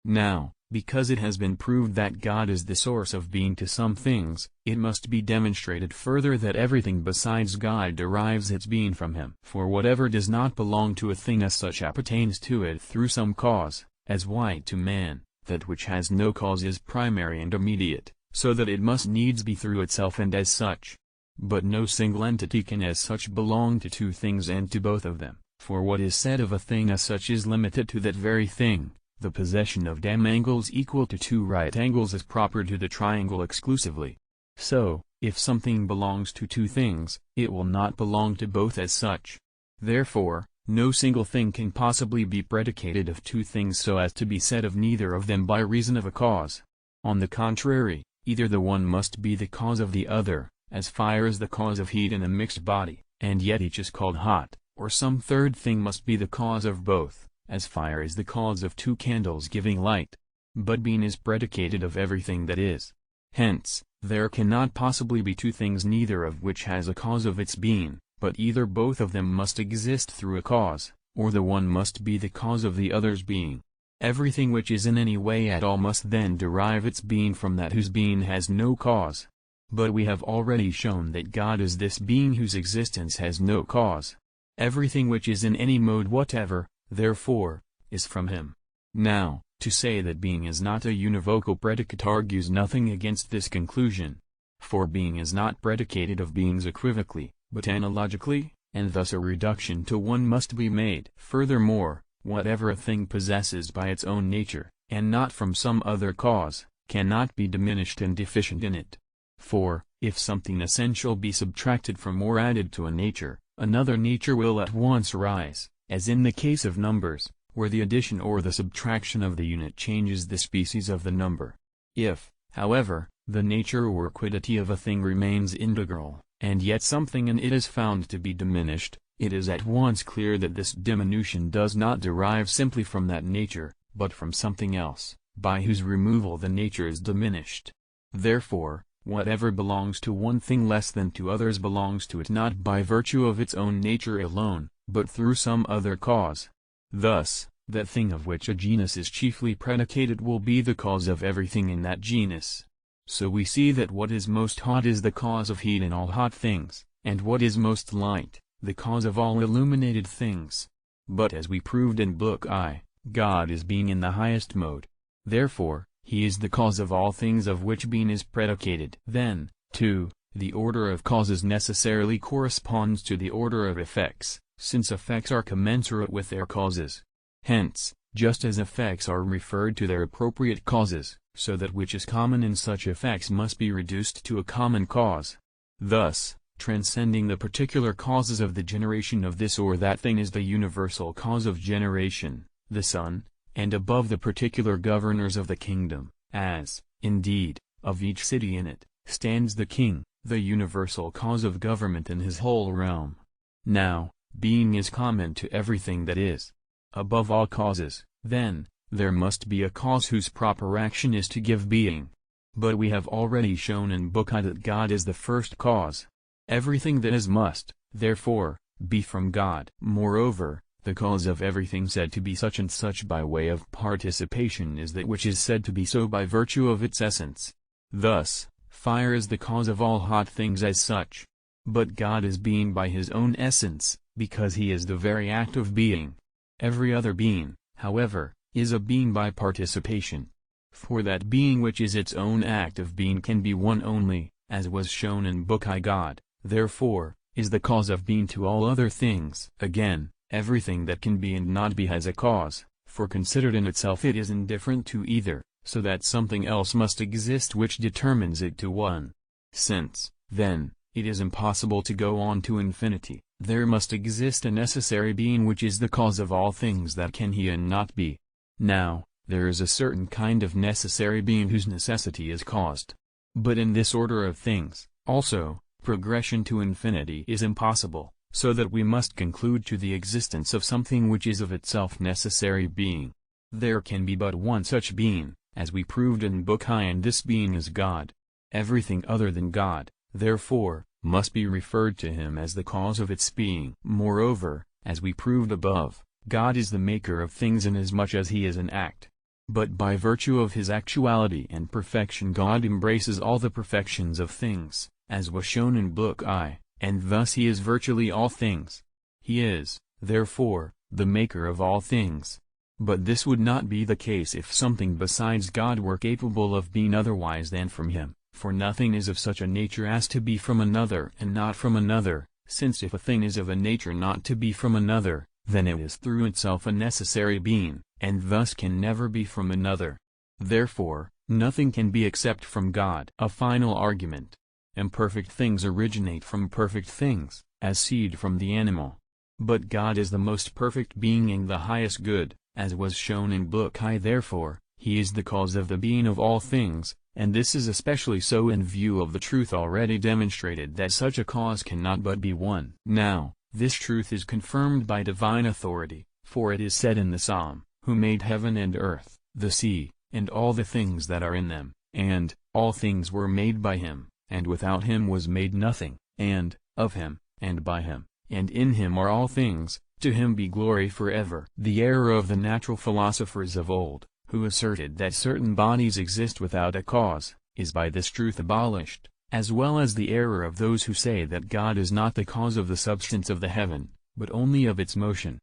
Now, because it has been proved that God is the source of being to some things, it must be demonstrated further that everything besides God derives its being from him. For whatever does not belong to a thing as such appertains to it through some cause, as white to man, that which has no cause is primary and immediate, so that it must needs be through itself and as such. But no single entity can as such belong to two things and to both of them, for what is said of a thing as such is limited to that very thing. The possession of angles equal to two right angles is proper to the triangle exclusively. So, if something belongs to two things, it will not belong to both as such. Therefore, no single thing can possibly be predicated of two things so as to be said of neither of them by reason of a cause. On the contrary, either the one must be the cause of the other, as fire is the cause of heat in a mixed body, and yet each is called hot, or some third thing must be the cause of both, as fire is the cause of two candles giving light. But being is predicated of everything that is. Hence, there cannot possibly be two things neither of which has a cause of its being, but either both of them must exist through a cause, or the one must be the cause of the other's being. Everything which is in any way at all must then derive its being from that whose being has no cause. But we have already shown that God is this being whose existence has no cause. Everything which is in any mode whatever, therefore, is from him. Now, to say that being is not a univocal predicate argues nothing against this conclusion. For being is not predicated of beings equivocally, but analogically, and thus a reduction to one must be made. Furthermore, whatever a thing possesses by its own nature, and not from some other cause, cannot be diminished and deficient in it. For, if something essential be subtracted from or added to a nature, another nature will at once rise, as in the case of numbers, where the addition or the subtraction of the unit changes the species of the number. If, however, the nature or quiddity of a thing remains integral, and yet something in it is found to be diminished, it is at once clear that this diminution does not derive simply from that nature, but from something else, by whose removal the nature is diminished. Therefore, whatever belongs to one thing less than to others belongs to it not by virtue of its own nature alone, but through some other cause. Thus, that thing of which a genus is chiefly predicated will be the cause of everything in that genus. So we see that what is most hot is the cause of heat in all hot things, and what is most light, the cause of all illuminated things. But as we proved in Book I, God is being in the highest mode. Therefore, he is the cause of all things of which being is predicated. Then, too, the order of causes necessarily corresponds to the order of effects, since effects are commensurate with their causes. Hence, just as effects are referred to their appropriate causes, so that which is common in such effects must be reduced to a common cause. Thus, transcending the particular causes of the generation of this or that thing is the universal cause of generation, the sun, and above the particular governors of the kingdom, as, indeed, of each city in it, stands the king, the universal cause of government in his whole realm. Now, being is common to everything that is. Above all causes, then, there must be a cause whose proper action is to give being. But we have already shown in Book I that God is the first cause. Everything that is must, therefore, be from God. Moreover, the cause of everything said to be such and such by way of participation is that which is said to be so by virtue of its essence. Thus, fire is the cause of all hot things as such. But God is being by his own essence, because he is the very act of being. Every other being, however, is a being by participation. For that being which is its own act of being can be one only, as was shown in Book I. God, therefore, is the cause of being to all other things. Again, everything that can be and not be has a cause, for considered in itself it is indifferent to either, so that something else must exist which determines it to one. Since, then, it is impossible to go on to infinity, there must exist a necessary being which is the cause of all things that can be and not be. Now, there is a certain kind of necessary being whose necessity is caused. But in this order of things, also, progression to infinity is impossible, so that we must conclude to the existence of something which is of itself necessary being. There can be but one such being, as we proved in Book I, and this being is God. Everything other than God, therefore, must be referred to him as the cause of its being. Moreover, as we proved above, God is the maker of things inasmuch as he is an act. But by virtue of his actuality and perfection God embraces all the perfections of things, as was shown in Book I, and thus he is virtually all things. He is, therefore, the maker of all things. But this would not be the case if something besides God were capable of being otherwise than from him, for nothing is of such a nature as to be from another and not from another, since if a thing is of a nature not to be from another, then it is through itself a necessary being, and thus can never be from another. Therefore, nothing can be except from God. A final argument. Imperfect things originate from perfect things, as seed from the animal. But God is the most perfect being and the highest good, as was shown in Book I. Therefore, he is the cause of the being of all things, and this is especially so in view of the truth already demonstrated that such a cause cannot but be one. Now, this truth is confirmed by divine authority, for it is said in the Psalm, "Who made heaven and earth, the sea, and all the things that are in them, and, all things were made by him, and without him was made nothing, and, of him, and by him, and in him are all things, to him be glory forever." The error of the natural philosophers of old, who asserted that certain bodies exist without a cause, is by this truth abolished, as well as the error of those who say that God is not the cause of the substance of the heaven, but only of its motion.